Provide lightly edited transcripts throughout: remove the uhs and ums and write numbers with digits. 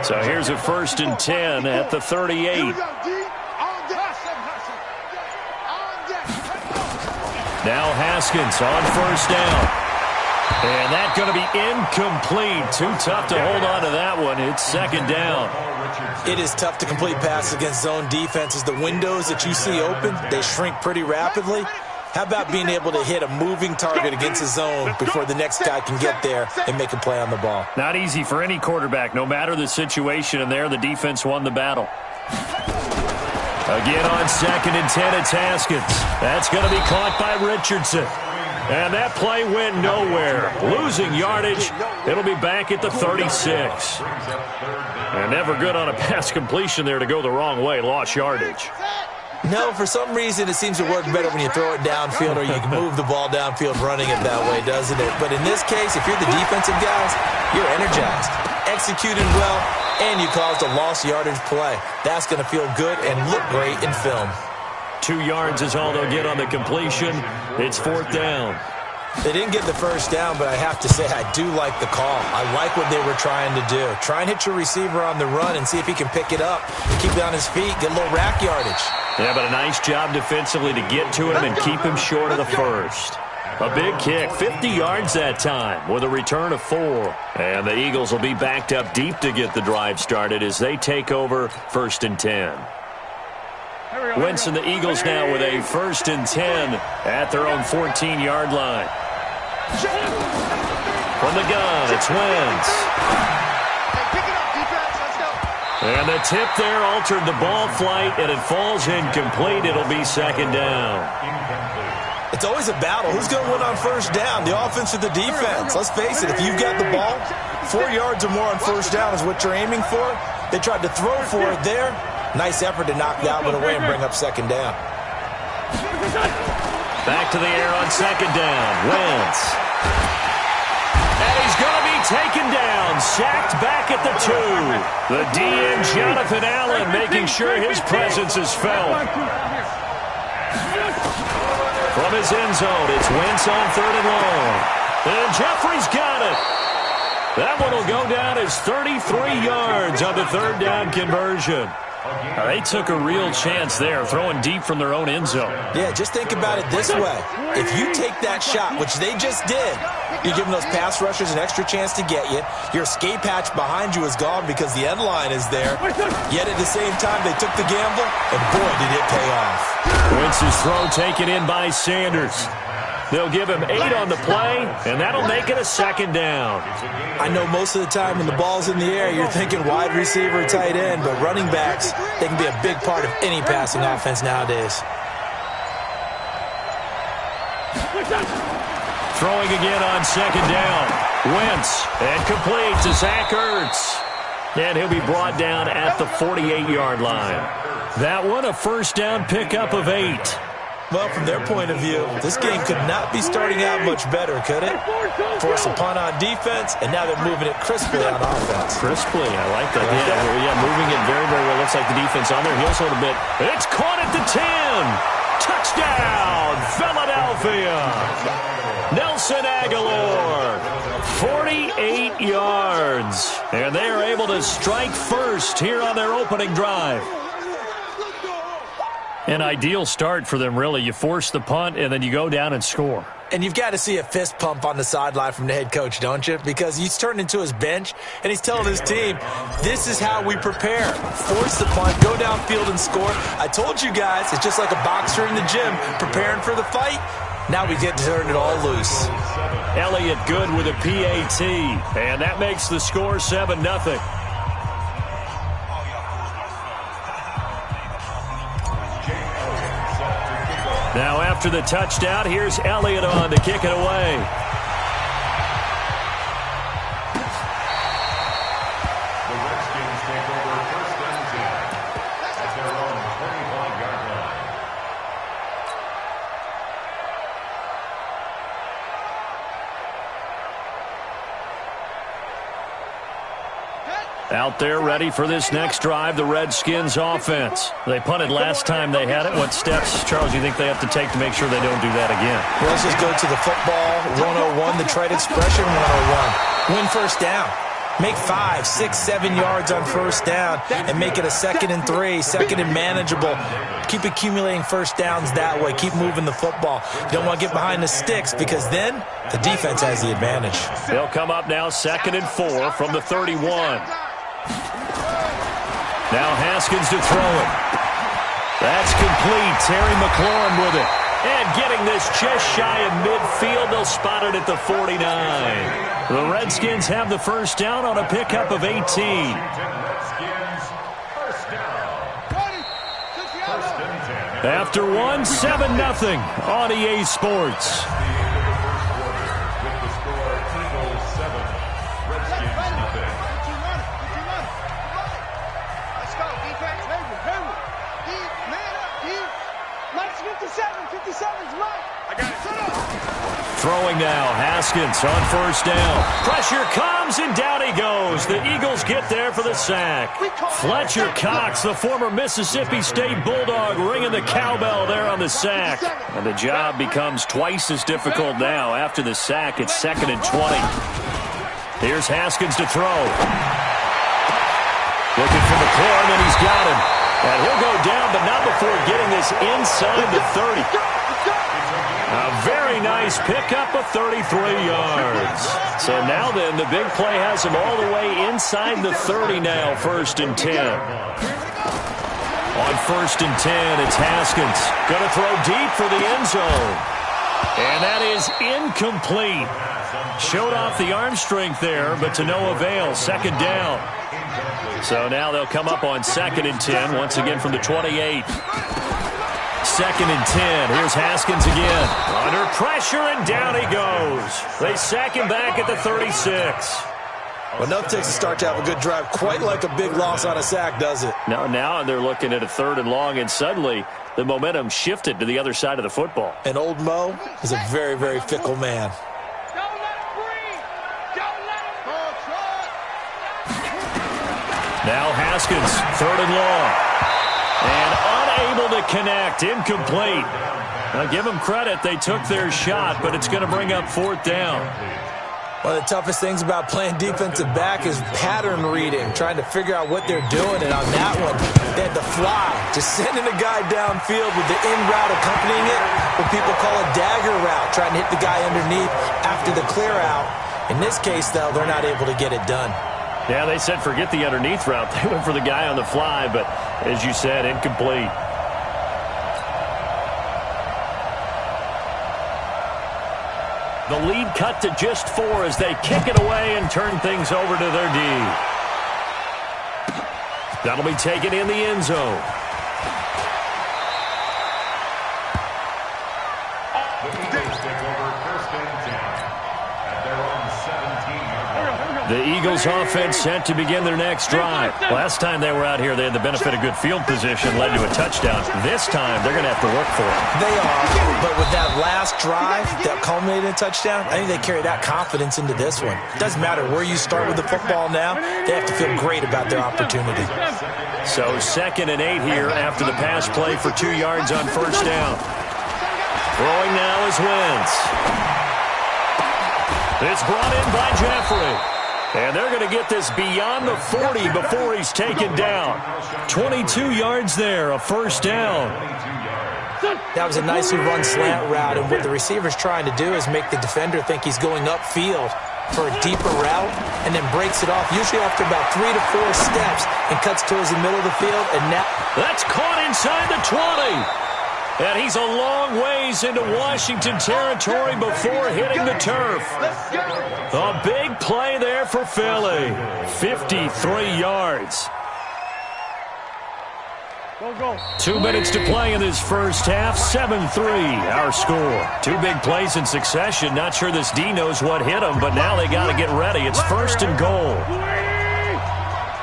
So here's a 1st and 10 at the 38. Now Haskins on 1st down. And that's going to be incomplete. Too tough to hold on to that one. It's 2nd down. It is tough to complete passes against zone defenses. The windows that you see open, they shrink pretty rapidly. How about being able to hit a moving target against a zone before the next guy can get there and make a play on the ball? Not easy for any quarterback, no matter the situation. And there, the defense won the battle. Again on 2nd and 10, it's Haskins. That's going to be caught by Richardson. And that play went nowhere. Losing yardage. It'll be back at the 36. And never good on a pass completion there to go the wrong way. Lost yardage. No, for some reason it seems to work better when you throw it downfield or you can move the ball downfield running it that way, doesn't it? But in this case, if you're the defensive guys, you're energized, executed well, and you caused a lost yardage play. That's going to feel good and look great in film. 2 yards is all they'll get on the completion. It's 4th down. They didn't get the 1st down, but I have to say I do like the call. I like what they were trying to do. Try and hit your receiver on the run and see if he can pick it up, keep it on his feet, get a little rack yardage. Yeah, but a nice job defensively to get to him and keep him short of the 1st. A big kick, 50 yards that time with a return of 4. And the Eagles will be backed up deep to get the drive started as they take over 1st and 10. Wentz and the Eagles now with a 1st and 10 at their own 14-yard line. From the gun, it's Wentz. And the tip there altered the ball flight, and it falls incomplete. It'll be 2nd down. It's always a battle. Who's going to win on 1st down, the offense or the defense? Let's face it, if you've got the ball, 4 yards or more on 1st down is what you're aiming for. They tried to throw for it there. Nice effort to knock that one away and bring up 2nd down. Back to the air on 2nd down. Wentz. And he's going to be taken down. Sacked back at the 2. The DN, Jonathan Allen, making sure his presence is felt. From his end zone, it's Wentz on 3rd and long. And Jeffrey's got it. That one will go down as 33 yards on the 3rd down conversion. They took a real chance there, throwing deep from their own end zone. Yeah, just think about it this way. If you take that shot, which they just did, you're giving those pass rushers an extra chance to get you. Your escape hatch behind you is gone because the end line is there. Yet at the same time, they took the gamble, and boy, did it pay off. Wentz's throw taken in by Sanders. They'll give him 8 on the play, and that'll make it a 2nd down. I know most of the time when the ball's in the air, you're thinking wide receiver, tight end, but running backs, they can be a big part of any passing offense nowadays. Throwing again on 2nd down. Wentz, and complete to Zach Ertz. And he'll be brought down at the 48-yard line. That one, a 1st down pickup of 8. Well, from their point of view, this game could not be starting out much better, could it? Force a punt on defense, and now they're moving it crisply on offense. Crisply, I like that. Yeah, moving it very, very well. Looks like the defense on their heels a little bit. It's caught at the 10. Touchdown, Philadelphia. Nelson Aguilar, 48 yards. And they are able to strike first here on their opening drive. An ideal start for them, really. You force the punt, and then you go down and score. And you've got to see a fist pump on the sideline from the head coach, don't you? Because he's turned into his bench, and he's telling his team, this is how we prepare. Force the punt, go downfield and score. I told you guys, it's just like a boxer in the gym preparing for the fight. Now we get to turn it all loose. Elliott good with a PAT, and that makes the score 7-0. Now after the touchdown, here's Elliott on to kick it away. The Redskins take over 1st and 10 at their own 25-yard line. Out there ready for this next drive, the Redskins offense. They punted last time they had it. What steps, Charles, do you think they have to take to make sure they don't do that again? Well, let's just go to the football 101, the trade expression 101. Win 1st down. Make 5, 6, 7 yards on first down and make it a 2nd and 3, 2nd and manageable. Keep accumulating first downs that way. Keep moving the football. You don't want to get behind the sticks because then the defense has the advantage. They'll come up now 2nd and 4 from the 31. Now Haskins to throw it. That's complete. Terry McLaurin with it. And getting this just shy of midfield, they'll spot it at the 49. The Redskins have the first down on a pickup of 18. After one, 7-0 on EA Sports. Throwing now, Haskins on first down. Pressure comes, and down he goes. The Eagles get there for the sack. Fletcher Cox, the former Mississippi State Bulldog, ringing the cowbell there on the sack. And the job becomes twice as difficult now. After the sack, it's 2nd and 20. Here's Haskins to throw. Looking for McLaurin, and he's got him. And he'll go down, but not before getting this inside the 30. A very nice pickup of 33 yards. So now then, the big play has him all the way inside the 30 now, 1st and 10. On 1st and 10, it's Haskins. Going to throw deep for the end zone. And that is incomplete. Showed off the arm strength there, but to no avail. 2nd down. So now they'll come up on 2nd and 10, once again from the 28. 2nd and 10. Here's Haskins again. Under pressure, and down he goes. They sack him back at the 36. Well, enough takes to start to have a good drive. Quite like a big loss on a sack, does it? Now they're looking at a 3rd and long, and suddenly the momentum shifted to the other side of the football. And old Mo is a very, very fickle man. Now Haskins, 3rd and long. And unable to connect, incomplete. Now give them credit, they took their shot, but it's going to bring up 4th down. One of the toughest things about playing defensive back is pattern reading, trying to figure out what they're doing. And on that one, they had to fly, just sending a guy downfield with the in route accompanying it, what people call a dagger route, trying to hit the guy underneath after the clear out. In this case, though, they're not able to get it done. Yeah, they said forget the underneath route. They went for the guy on the fly, but as you said, incomplete. The lead cut to just 4 as they kick it away and turn things over to their D. That'll be taken in the end zone. The Eagles offense set to begin their next drive. Last time they were out here, they had the benefit of good field position, led to a touchdown. This time, they're going to have to work for it. They are, but with that last drive that culminated in a touchdown, I think they carry that confidence into this one. It doesn't matter where you start with the football now. They have to feel great about their opportunity. So 2nd and 8 here after the pass play for 2 yards on first down. Throwing now is Wentz. It's brought in by Jeffrey. And they're going to get this beyond the 40 before he's taken down. 22 yards there, a first down. That was a nicely run slant route, and what the receiver's trying to do is make the defender think he's going upfield for a deeper route and then breaks it off, usually after about 3 to 4 steps, and cuts towards the middle of the field. And now that's caught inside the 20. And he's a long ways into Washington territory before hitting the turf. A big play there for Philly. 53 yards. 2 minutes to play in this first half. 7-3 our score. 2 big plays in succession. Not sure this D knows what hit him, but now they got to get ready. It's 1st and goal.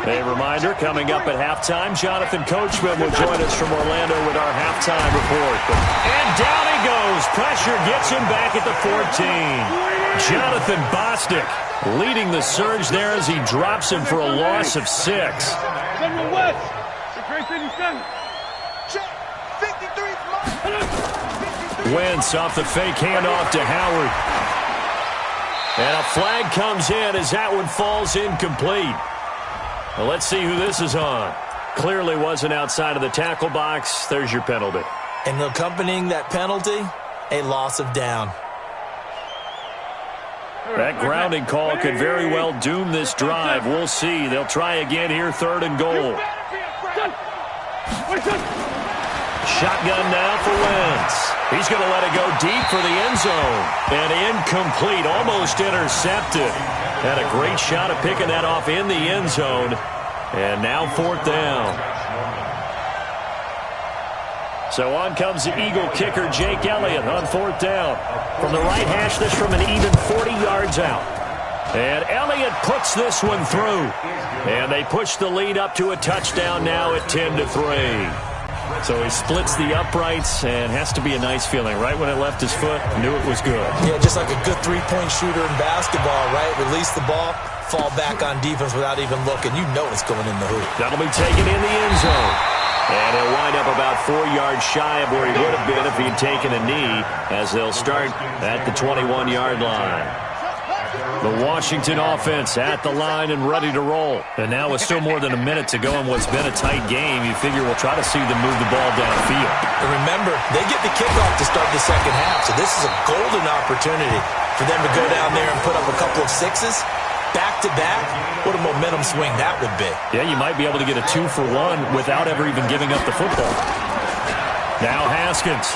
A reminder, coming up at halftime, Jonathan Coachman will join us from Orlando with our halftime report. And down he goes. Pressure gets him back at the 14. Jonathan Bostic leading the surge there as he drops him for a loss of 6. Wentz off the fake handoff to Howard. And a flag comes in as that one falls incomplete. Well, let's see who this is on. Clearly wasn't outside of the tackle box. There's your penalty. And accompanying that penalty, a loss of down. That grounding call could very well doom this drive. We'll see. They'll try again here, 3rd and goal. Shotgun now for Wentz. He's going to let it go deep for the end zone. And incomplete, almost intercepted. Had a great shot at picking that off in the end zone. And now 4th down. So on comes the Eagle kicker, Jake Elliott, on 4th down. From the right hash, this from an even 40 yards out. And Elliott puts this one through. And they push the lead up to a touchdown now at 10-3. So he splits the uprights, and has to be a nice feeling. Right when it left his foot, knew it was good. Yeah, just like a good three-point shooter in basketball, right? Release the ball, fall back on defense without even looking. You know it's going in the hoop. That'll be taken in the end zone. And he'll wind up about 4 yards shy of where he would have been if he'd taken a knee, as they'll start at the 21-yard line. The Washington offense at the line and ready to roll. And now with still more than a minute to go in what's been a tight game, you figure we'll try to see them move the ball downfield. And remember, they get the kickoff to start the second half, so this is a golden opportunity for them to go down there and put up a couple of sixes. Back-to-back, what a momentum swing that would be. Yeah, you might be able to get a 2-for-1 without ever even giving up the football. Now Haskins.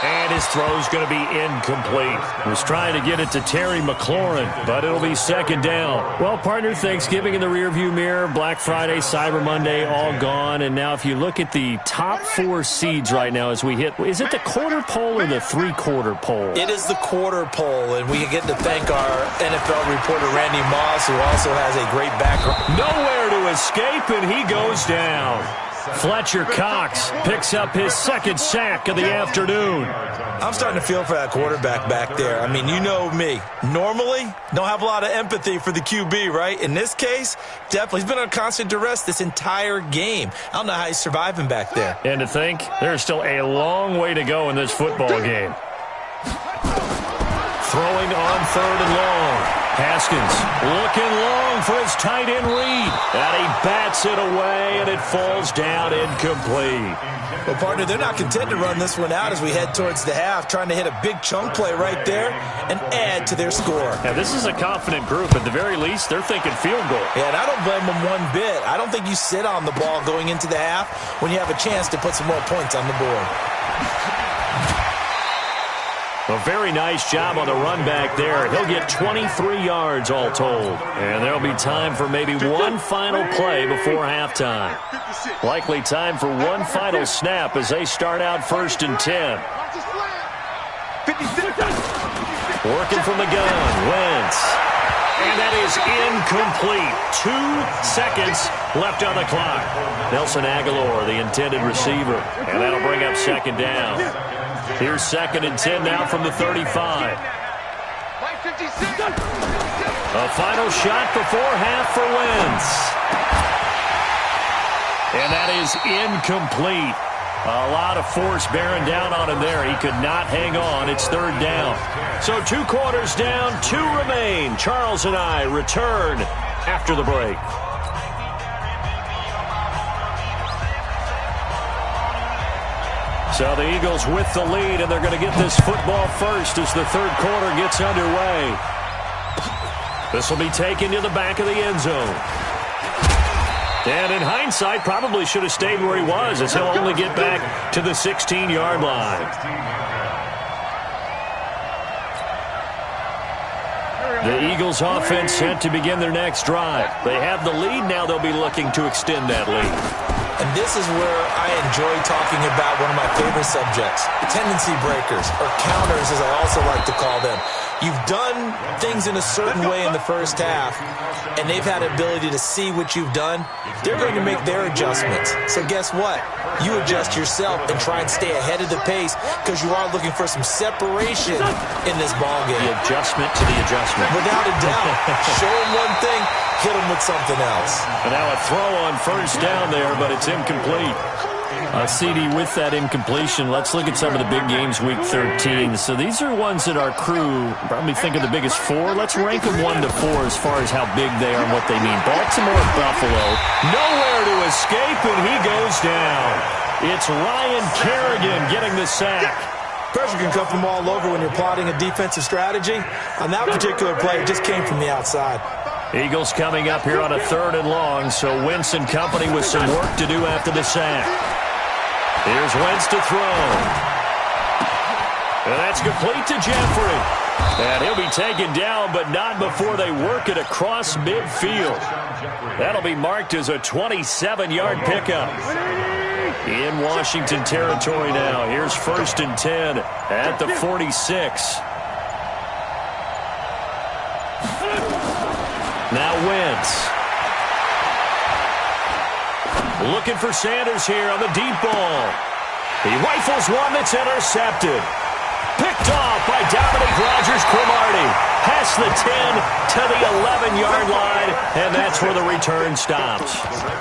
And his throw's going to be incomplete. Was trying to get it to Terry McLaurin, but it'll be 2nd down. Well, partner, Thanksgiving in the rearview mirror, Black Friday, Cyber Monday, all gone. And now if you look at the top 4 seeds right now as we hit, is it the quarter pole or the 3/4 pole? It is the quarter pole, and we get to thank our NFL reporter, Randy Moss, who also has a great background. Nowhere to escape, and he goes down. Fletcher Cox picks up his 2nd sack of the afternoon. I'm starting to feel for that quarterback back there. I mean, you know me. Normally, don't have a lot of empathy for the QB, right? In this case, definitely. He's been on constant duress this entire game. I don't know how he's surviving back there. And to think, there's still a long way to go in this football game. Throwing on 3rd and long. Haskins looking long for his tight end read. And he bats it away, and it falls down incomplete. Well, partner, they're not content to run this one out as we head towards the half, trying to hit a big chunk play right there and add to their score. Yeah, this is a confident group. At the very least, they're thinking field goal. Yeah, and I don't blame them one bit. I don't think you sit on the ball going into the half when you have a chance to put some more points on the board. A very nice job on the run back there. He'll get 23 yards all told. And there'll be time for maybe one final play before halftime. Likely time for one final snap as they start out 1st and 10. Working from the gun, Wentz. And that is incomplete. 2 seconds left on the clock. Nelson Aguilar, the intended receiver. And that'll bring up 2nd down. Here's 2nd and 10 now from the 35. A final shot before half for Wentz. And that is incomplete. A lot of force bearing down on him there. He could not hang on. It's 3rd down. So 2 quarters down, 2 remain. Charles and I return after the break. So the Eagles with the lead, and they're going to get this football first as the 3rd quarter gets underway. This will be taken to the back of the end zone. And in hindsight, probably should have stayed where he was, as he'll only get back to the 16-yard line. The Eagles offense set to begin their next drive. They have the lead. Now they'll be looking to extend that lead. And this is where I enjoy talking about one of my favorite subjects, tendency breakers, or counters as I also like to call them. You've done things in a certain way in the first half, and they've had the ability to see what you've done. They're going to make their adjustments. So guess what? You adjust yourself and try and stay ahead of the pace because you are looking for some separation in this ballgame. The adjustment to the adjustment. Without a doubt. Show them one thing, hit them with something else. And now a throw on 1st down there, but it's incomplete. CD, with that incompletion, let's look at some of the big games week 13. So these are ones that our crew probably think of the biggest four. Let's rank them 1 to 4 as far as how big they are and what they mean. Baltimore, Buffalo, nowhere to escape, and he goes down. It's Ryan Kerrigan getting the sack. Pressure can come from all over when you're plotting a defensive strategy. On that particular play, it just came from the outside. Eagles coming up here on a 3rd and long, so Wentz and company with some work to do after the sack. Here's Wentz to throw. And that's complete to Jeffrey. And he'll be taken down, but not before they work it across midfield. That'll be marked as a 27-yard pickup. In Washington territory now. Here's 1st and 10 at the 46. Now Wentz. Looking for Sanders here on the deep ball. He rifles one that's intercepted. Picked off by Dominique Rodgers-Cromartie. Past the 10 to the 11-yard line, and that's where the return stops.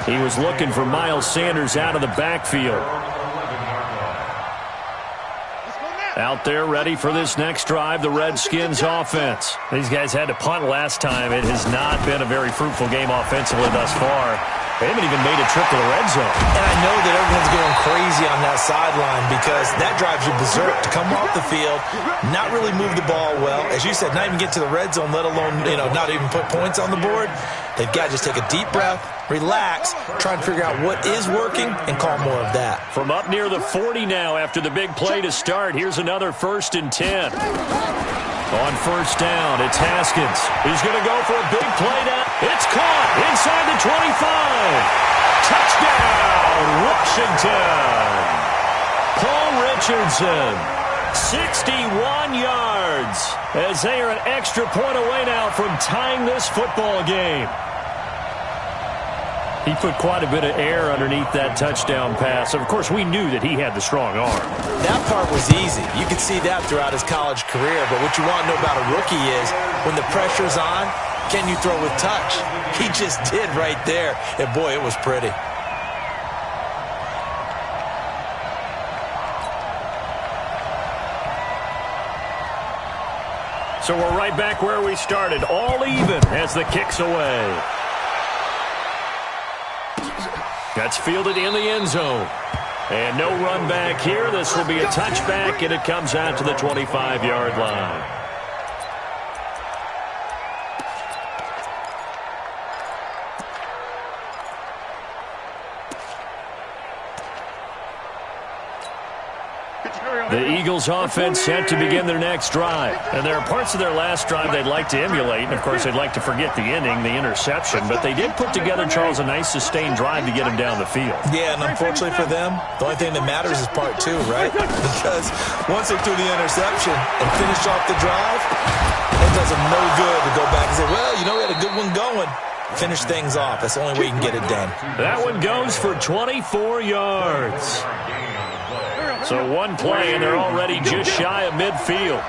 He was looking for Miles Sanders out of the backfield. Out there ready for this next drive, the Redskins offense. These guys had to punt last time. It has not been a very fruitful game offensively thus far. They haven't even made a trip to the red zone. And I know that everyone's going crazy on that sideline because that drives you berserk to come off the field, not really move the ball well. As you said, not even get to the red zone, let alone, not even put points on the board. They've got to just take a deep breath, relax, try and figure out what is working, and call more of that. From up near the 40 now after the big play to start, here's another 1st and 10. On 1st down, it's Haskins. He's going to go for a big play down. It's caught inside the 25. Touchdown, Washington. Paul Richardson, 61 yards, as they are an extra point away now from tying this football game. He put quite a bit of air underneath that touchdown pass. Of course, we knew that he had the strong arm. That part was easy. You could see that throughout his college career. But what you want to know about a rookie is when the pressure's on, can you throw with touch? He just did right there. And, boy, it was pretty. So we're right back where we started. All even as the kick's away. That's fielded in the end zone. And no run back here. This will be a touchback, and it comes out to the 25-yard line. The Eagles offense set to begin their next drive. And there are parts of their last drive they'd like to emulate. And, of course, they'd like to forget the inning, the interception. But they did put together, Charles, a nice sustained drive to get him down the field. Yeah, and unfortunately for them, the only thing that matters is part 2, right? Because once they threw the interception and finished off the drive, it does them no good to go back and say, well, we had a good one going. Finish things off. That's the only way you can get it done. That one goes for 24 yards. So one play, and they're already just shy of midfield.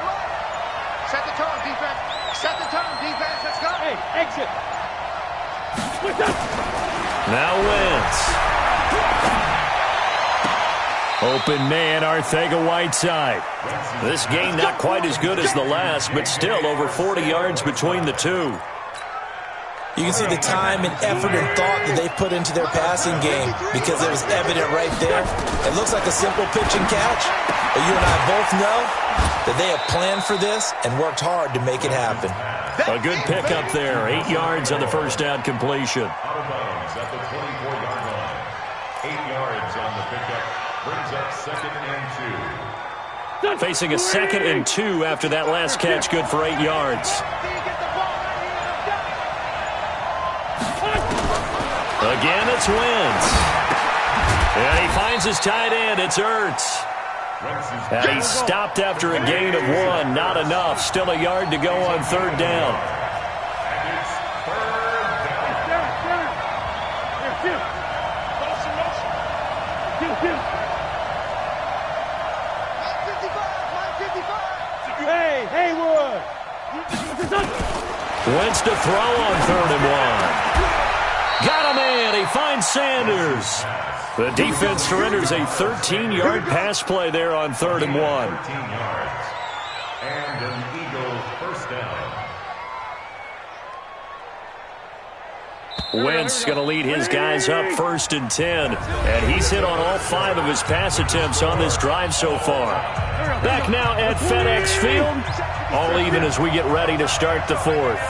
Set the tone, defense. Set the tone, defense. Let's go. Hey, exit. Now Wentz. Open man, Arcega-Whiteside. This game not quite as good as the last, but still over 40 yards between the two. You can see the time and effort and thought that they put into their passing game because it was evident right there. It looks like a simple pitch and catch, but you and I both know that they have planned for this and worked hard to make it happen. A good pickup there. 8 yards on the first down completion. Out of bounds at the 24-yard line. 8 yards on the pickup. Brings up 2nd and 2. Facing a 2nd and 2 after that last catch. Good for 8 yards. Again, it's Wentz. And he finds his tight end. It's Ertz. And he stopped after a gain of 1. Not enough. Still a yard to go on 3rd down. And it's 3rd down. Hey, Haywood. Wentz to throw on 3rd and 1. Got a man. He finds Sanders. The defense surrenders a 13-yard pass play there on 3rd and 1. 13 yards. And an Eagles first down. Wentz going to lead his guys up 1st and 10. And he's hit on all 5 of his pass attempts on this drive so far. Back now at FedEx Field. All even as we get ready to start the 4th.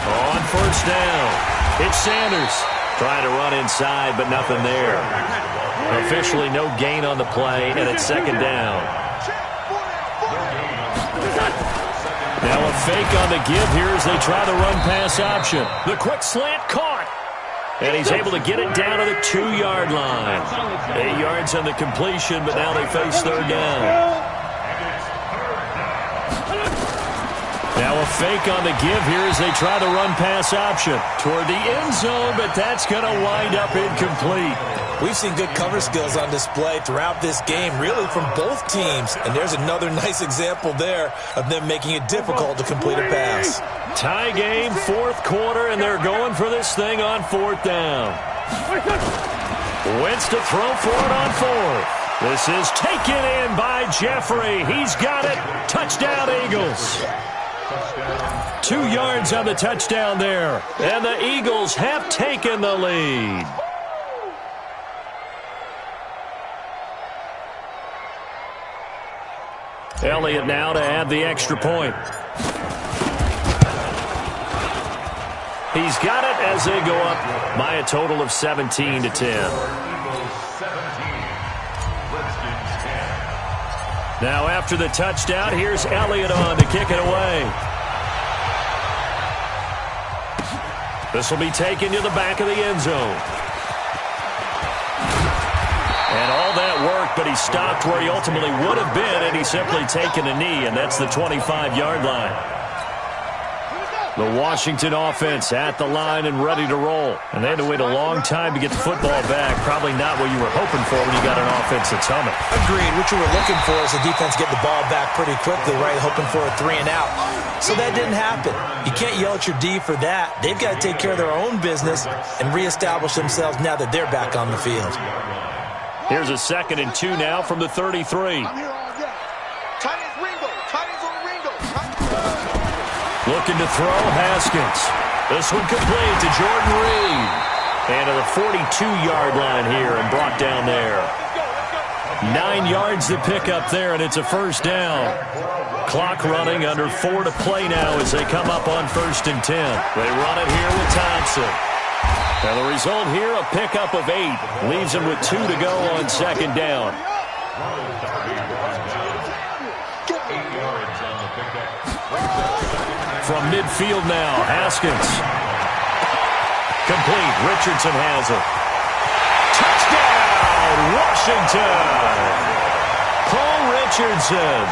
On 1st down, it's Sanders. Trying to run inside, but nothing there. Officially no gain on the play, and it's 2nd down. Now a fake on the give here as they try the run-pass option. The quick slant caught. And he's able to get it down to the 2-yard line. 8 yards on the completion, but now they face 3rd down. Now a fake on the give here as they try the run-pass option toward the end zone, but that's going to wind up incomplete. We've seen good cover skills on display throughout this game, really from both teams. And there's another nice example there of them making it difficult to complete a pass. Tie game, 4th quarter, and they're going for this thing on 4th down. Wentz to throw for it on 4th. This is taken in by Jeffrey. He's got it. Touchdown, Eagles. 2 yards on the touchdown there. And the Eagles have taken the lead. Elliott now to add the extra point. He's got it as they go up by a total of 17 to 10. Eagles 17. Redskins 10. Now after the touchdown, here's Elliott on to kick it away. This will be taken to the back of the end zone. And all that work, but he stopped where he ultimately would have been, and he's simply taken a knee, and that's the 25-yard line. The Washington offense at the line and ready to roll. And they had to wait a long time to get the football back. Probably not what you were hoping for when you got an offense that's humming. Agreed. What you were looking for is the defense get the ball back pretty quickly, right? Hoping for a 3 and out. So that didn't happen. You can't yell at your D for that. They've got to take care of their own business and reestablish themselves now that they're back on the field. Here's a 2nd and 2 now from the 33. Looking to throw, Haskins. This one complete to Jordan Reed. And to the 42-yard line here and brought down there. 9 yards to pick up there, and it's a 1st down. Clock running, under 4 to play now as they come up on 1st and 10. They run it here with Thompson. And the result here, a pickup of 8. Leaves them with 2 to go on 2nd down. From midfield now, Haskins. Complete. Richardson has it. Touchdown, Washington! Paul Richardson,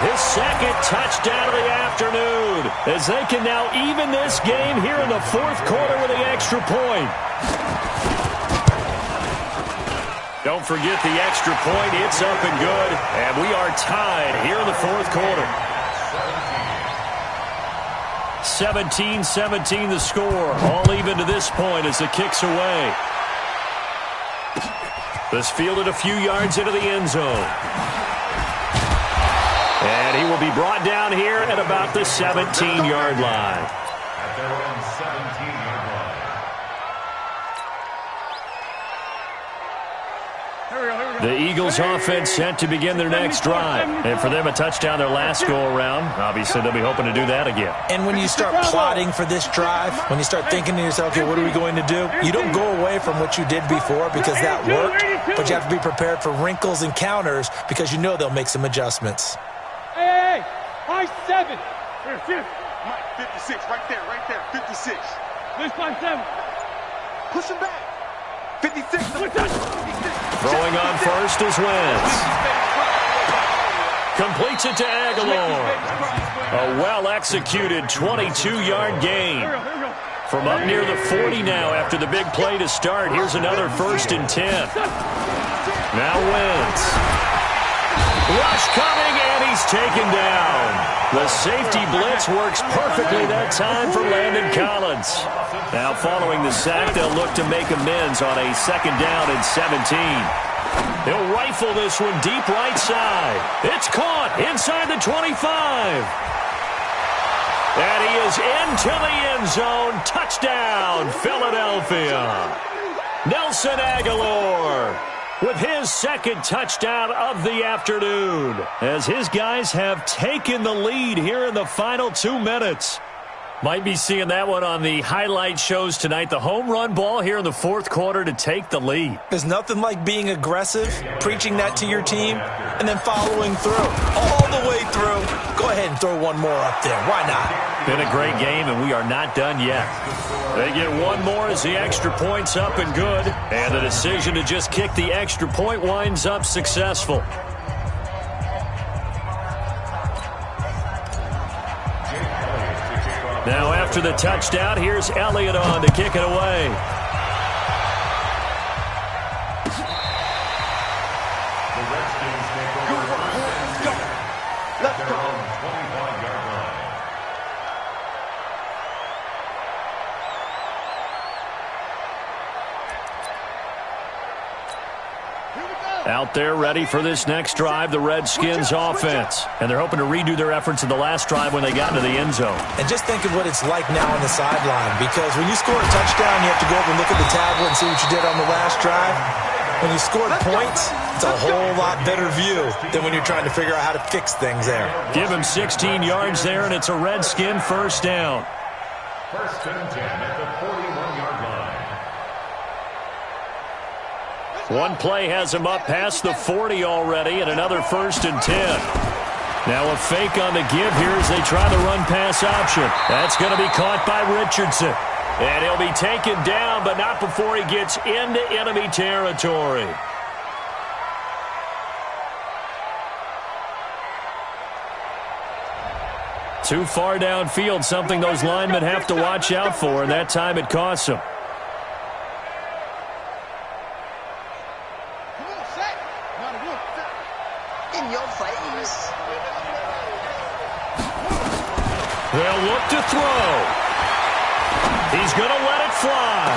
his 2nd touchdown of the afternoon, as they can now even this game here in the 4th quarter with the extra point. Don't forget the extra point. It's up and good, and we are tied here in the 4th quarter. 17-17 the score. All even to this point as the kick's away. This fielded a few yards into the end zone. And he will be brought down here at about the 17-yard line. At their own 17-yard line. The Eagles offense set to begin their next drive. And for them, a touchdown their last go-around. Obviously, they'll be hoping to do that again. And when you start plotting for this drive, when you start thinking to yourself, okay, what are we going to do? You don't go away from what you did before because that worked, but you have to be prepared for wrinkles and counters because you know they'll make some adjustments. Hey, high 7. 56, right there, 56. This time 7. Push him back. 56. Throwing on first is Wentz. Completes it to Aguilar. A well-executed 22-yard gain. From up near the 40 now after the big play to start. Here's another 1st and 10. Now Wentz. Rush coming, and he's taken down. The safety blitz works perfectly that time for Landon Collins. Now following the sack, they'll look to make amends on a 2nd down and 17. He'll rifle this one deep right side. It's caught inside the 25. And he is into the end zone. Touchdown, Philadelphia. Nelson Agholor with his 2nd touchdown of the afternoon, as his guys have taken the lead here in the final 2 minutes. Might be seeing that one on the highlight shows tonight. The home run ball here in the 4th quarter to take the lead. There's nothing like being aggressive, preaching that to your team, and then following through. All the way through. Go ahead and throw one more up there. Why not? Been a great game, and we are not done yet. They get one more as the extra point's up and good. And the decision to just kick the extra point winds up successful. Now after the touchdown, here's Elliott on to kick it away. The Redskins take over first and 10. They're on the 25-yard line. Out there ready for this next drive, the Redskins offense. And they're hoping to redo their efforts in the last drive when they got into the end zone. And just think of what it's like now on the sideline, because when you score a touchdown, you have to go over and look at the tablet and see what you did on the last drive. When you scored points, it's a whole lot better view than when you're trying to figure out how to fix things there. Give him 16 yards there, and it's a Redskin 1st down. 1st and 10 at the 41-yard line. One play has him up past the 40 already, and another 1st and 10. Now a fake on the give here as they try the run-pass option. That's going to be caught by Richardson. And he'll be taken down, but not before he gets into enemy territory. Too far downfield, something those linemen have to watch out for, and that time it costs them. In your face. They'll look to throw. He's going to let it fly.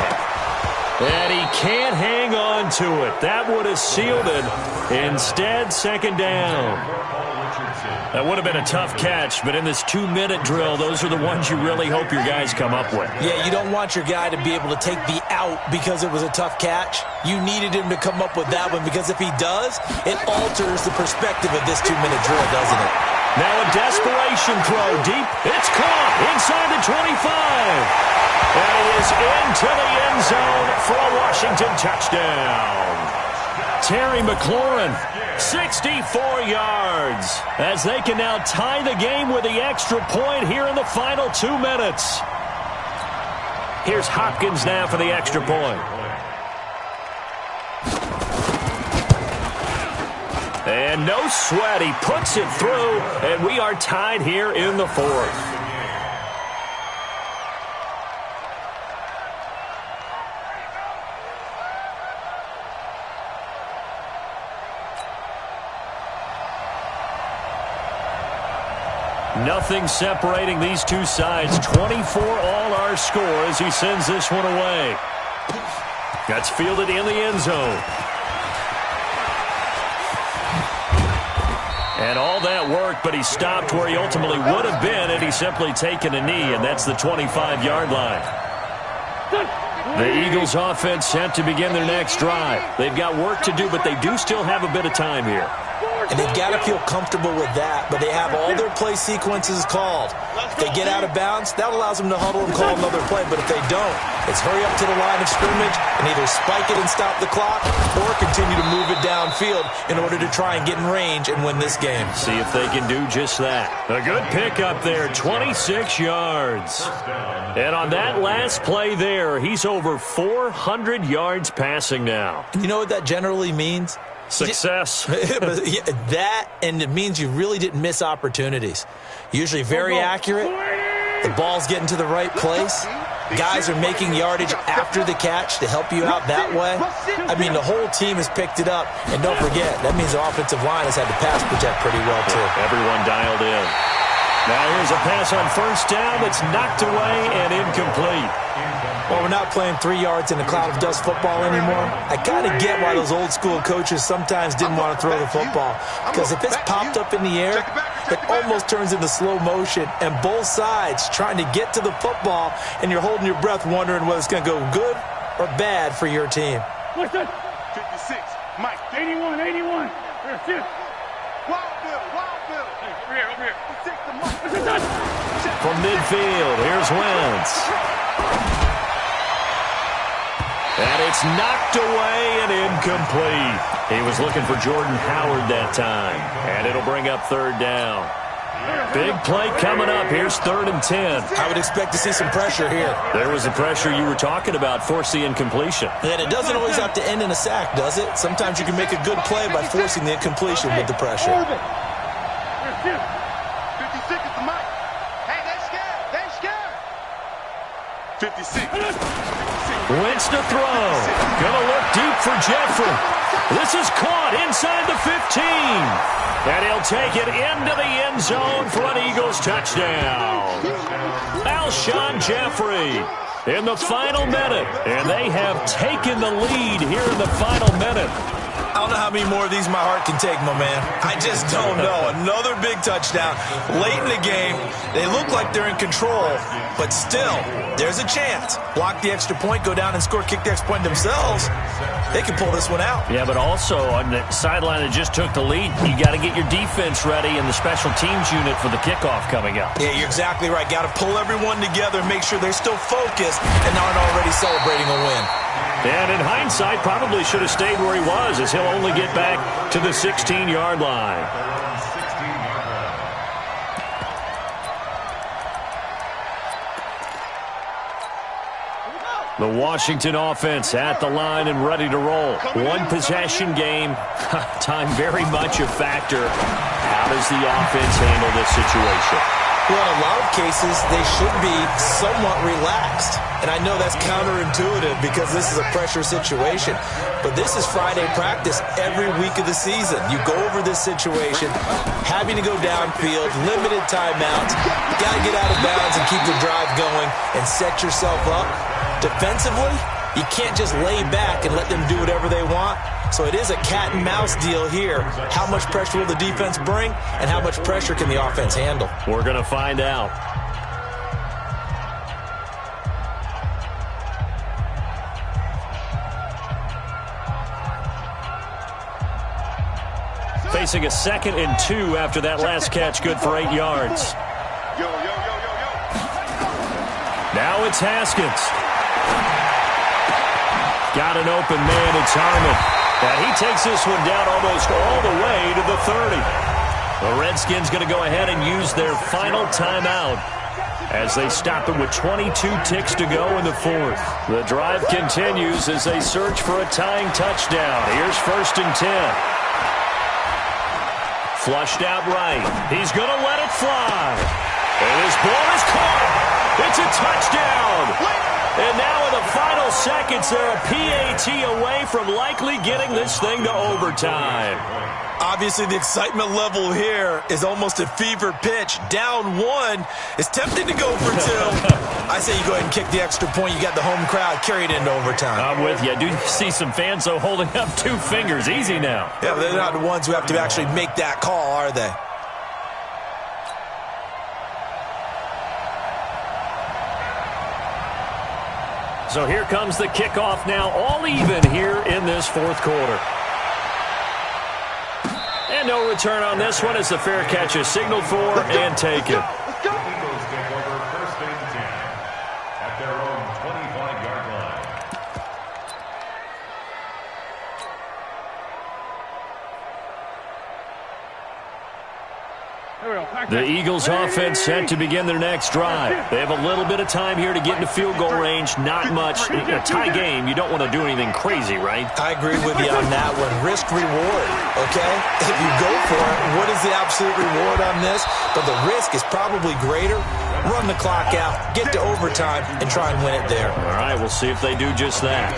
And he can't hang on to it. That would have sealed it. Instead, 2nd down. That would have been a tough catch, but in this 2-minute drill, those are the ones you really hope your guys come up with. Yeah, you don't want your guy to be able to take the out because it was a tough catch. You needed him to come up with that one, because if he does, it alters the perspective of this 2-minute drill, doesn't it? Now a desperation throw deep. It's caught inside the 25. And he is into the end zone for a Washington touchdown. Terry McLaurin, 64 yards, as they can now tie the game with the extra point here in the final 2 minutes. Here's Hopkins now for the extra point. And no sweat, he puts it through, and we are tied here in the 4th. Nothing separating these two sides. 24 all our score as he sends this one away. That's fielded in the end zone. And all that work, but he stopped where he ultimately would have been had he simply taken a knee, and that's the 25-yard line. The Eagles offense set to begin their next drive. They've got work to do, but they do still have a bit of time here. And they've got to feel comfortable with that, but they have all their play sequences called. If they get out of bounds, that allows them to huddle and call another play, but if they don't, it's hurry up to the line of scrimmage and either spike it and stop the clock or continue to move it downfield in order to try and get in range and win this game. See if they can do just that. A good pickup there, 26 yards. And on that last play there, he's over 400 yards passing now. And you know what that generally means? Success. That, and it means you really didn't miss opportunities. Usually very accurate. The ball's getting to the right place. guys are making yardage after the catch to help you out that way. I mean, the whole team has picked it up. And don't forget, that means the offensive line has had to pass protect pretty well, too. Everyone dialed in. Now here's a pass on first down that's knocked away and incomplete. Well, we're not playing 3 yards in a cloud of dust football anymore. I kind of get why those old school coaches sometimes didn't want to throw the football. Because if it's popped up in the air, it almost turns into slow motion. And both sides trying to get to the football, and you're holding your breath wondering whether it's going to go good or bad for your team. What's that? 56, Mike. 81, 81. Here, shoot. Wild Bill. Hey, over here. Take the Mike. What's that? From midfield, here's Wentz. And it's knocked away and incomplete. He was looking for Jordan Howard that time. And it'll bring up third down. Big play coming up. Here's 3rd and 10. I would expect to see some pressure here. There was the pressure you were talking about, force the incompletion. And it doesn't always have to end in a sack, does it? Sometimes you can make a good play by forcing the incompletion with the pressure. Here, shoot. 56 is the Mike. Hey, they're scared. 56. Wentz to throw. Gonna look deep for Jeffrey. This is caught inside the 15. And he'll take it into the end zone for an Eagles touchdown. Alshon Jeffrey in the final minute. And they have taken the lead here in the final minute. I don't know how many more of these my heart can take, my man. I just don't know. Another big touchdown. Late in the game, they look like they're in control, but still, there's a chance. Block the extra point, go down and score, kick the extra point themselves. They can pull this one out. Yeah, but also on the sideline that just took the lead, you got to get your defense ready and the special teams unit for the kickoff coming up. Yeah, you're exactly right. Got to pull everyone together and make sure they're still focused and aren't already celebrating a win. And in hindsight, probably should have stayed where he was, as he'll only get back to the 16-yard line. The Washington offense at the line and ready to roll. One possession game. Time very much a factor. How does the offense handle this situation? Well, in a lot of cases, they should be somewhat relaxed. And I know that's counterintuitive because this is a pressure situation. But this is Friday practice every week of the season. You go over this situation, having to go downfield, limited timeouts. You got to get out of bounds and keep the drive going and set yourself up. Defensively, you can't just lay back and let them do whatever they want. So it is a cat and mouse deal here. How much pressure will the defense bring, and how much pressure can the offense handle? We're going to find out. Facing a 2nd and 2 after that last catch, good for 8 yards. Now it's Haskins. Got an open man, it's Harmon. And he takes this one down almost all the way to the 30. The Redskins going to go ahead and use their final timeout as they stop it with 22 ticks to go in the 4th. The drive continues as they search for a tying touchdown. Here's 1st and 10. Flushed out right. He's going to let it fly. And his ball is caught. It's a touchdown. And now in the final seconds, they're a PAT away from likely getting this thing to overtime. Obviously, the excitement level here is almost a fever pitch. Down 1. It's tempting to go for 2. I say you go ahead and kick the extra point. You got the home crowd, carry it into overtime. I'm with you. I do see some fans, though, holding up 2 fingers. Easy now. Yeah, but they're not the ones who have to actually make that call, are they? So here comes the kickoff now, all even here in this 4th quarter. And no return on this one as the fair catch is signaled for and taken. Eagles take over 1st and 10 at their own 25-yard line. The Eagles offense set to begin their next drive. They have a little bit of time here to get into field goal range. Not much. In a tie game, you don't want to do anything crazy, right? I agree with you on that one. Risk reward, okay? If you go for it, what is the absolute reward on this? But the risk is probably greater. run the clock out, get to overtime, and try and win it there. All right, we'll see if they do just that.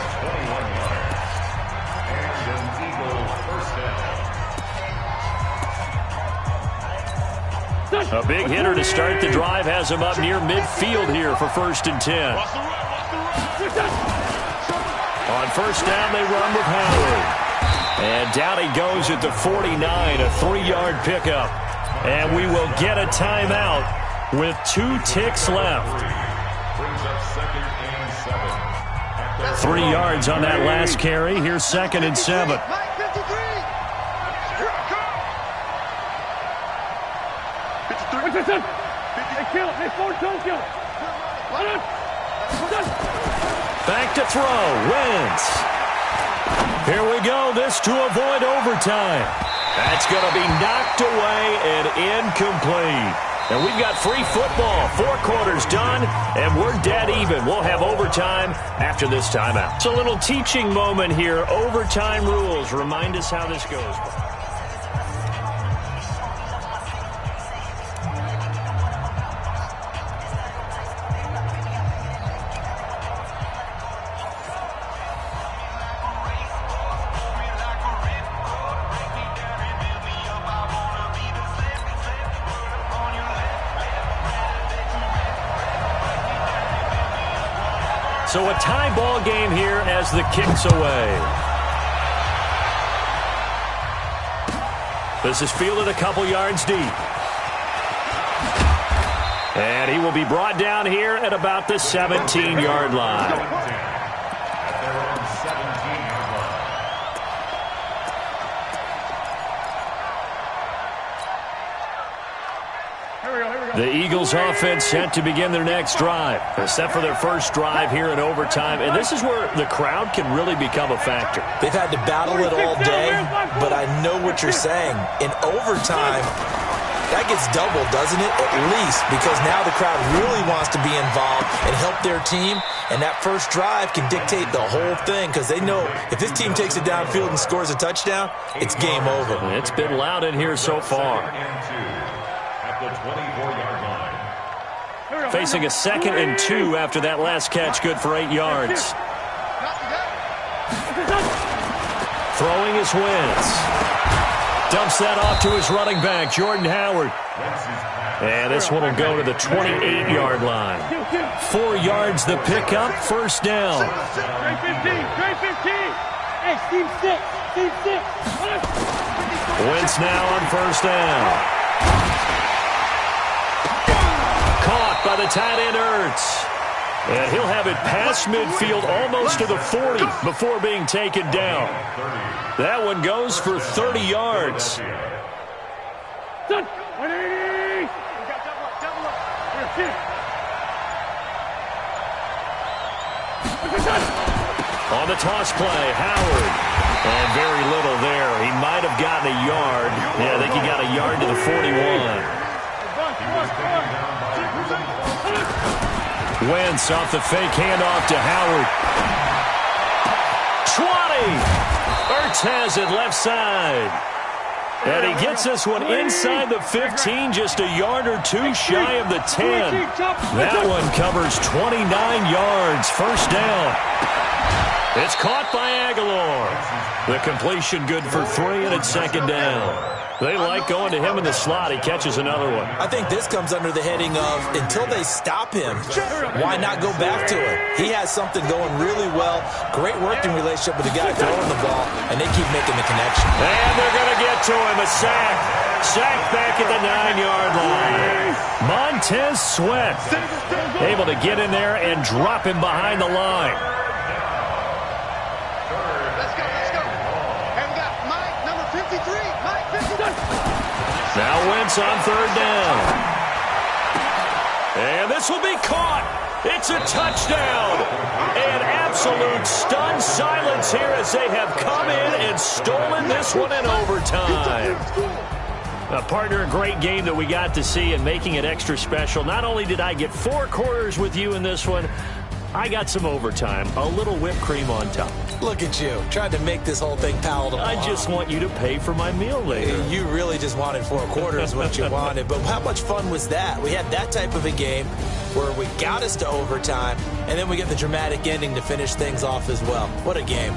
A big hitter to start the drive has him up near midfield here for 1st and 10. On 1st down, they run with Howard. And down he goes at the 49, a 3-yard pickup. And we will get a timeout with 2 ticks left. 3 yards on that last carry. Here's 2nd and 7. Back to throw. Wentz. Here we go. This to avoid overtime. That's going to be knocked away and incomplete. And we've got free football. 4 quarters done, and we're dead even. We'll have overtime after this timeout. It's a little teaching moment here. Overtime rules. Remind us how this goes. So a tie ball game here as the kick's away. This is fielded a couple yards deep. And he will be brought down here at about the 17-yard line. The Eagles offense set to begin their next drive. They're set for their first drive here in overtime. And this is where the crowd can really become a factor. They've had to battle it all day, but I know what you're saying. In overtime, that gets doubled, doesn't it? At least, because now the crowd really wants to be involved and help their team. And that first drive can dictate the whole thing because they know if this team takes it downfield and scores a touchdown, it's game over. It's been loud in here so far. The 24-yard line. Facing a 2nd and 2 after that last catch, good for 8 yards. Throwing his Wentz. Dumps that off to his running back, Jordan Howard. And this one will go to the 28-yard line. 4 yards the pickup, 1st down. Wentz now on 1st down. Caught by the tight end, Ertz. And he'll have it past midfield almost to the 40 before being taken down. That one goes for 30 yards. On the toss play, Howard. And very little there. He might have gotten a yard. Yeah, I think he got a yard to the 41. Wentz off the fake handoff to Howard. 20! Ertz has it left side. And he gets this one inside the 15, just a yard or 2 shy of the 10. That one covers 29 yards, 1st down. It's caught by Aguilar. The completion good for 3, and it's 2nd down. They like going to him in the slot. He catches another one. I think this comes under the heading of until they stop him, why not go back to it? He has something going really well. Great working relationship with the guy throwing the ball, and they keep making the connection. And they're going to get to him. A sack. Sack back at the 9-yard line. Montez Sweat able to get in there and drop him behind the line. Now Wentz on 3rd down. And this will be caught. It's a touchdown. And absolute stunned silence here as they have come in and stolen this one in overtime. Partner, a great game that we got to see and making it extra special. Not only did I get 4 quarters with you in this one, I got some overtime, a little whipped cream on top. Look at you, trying to make this whole thing palatable. I just want you to pay for my meal later. You really just wanted 4 quarters what you wanted. But how much fun was that? We had that type of a game where we got us to overtime, and then we get the dramatic ending to finish things off as well. What a game.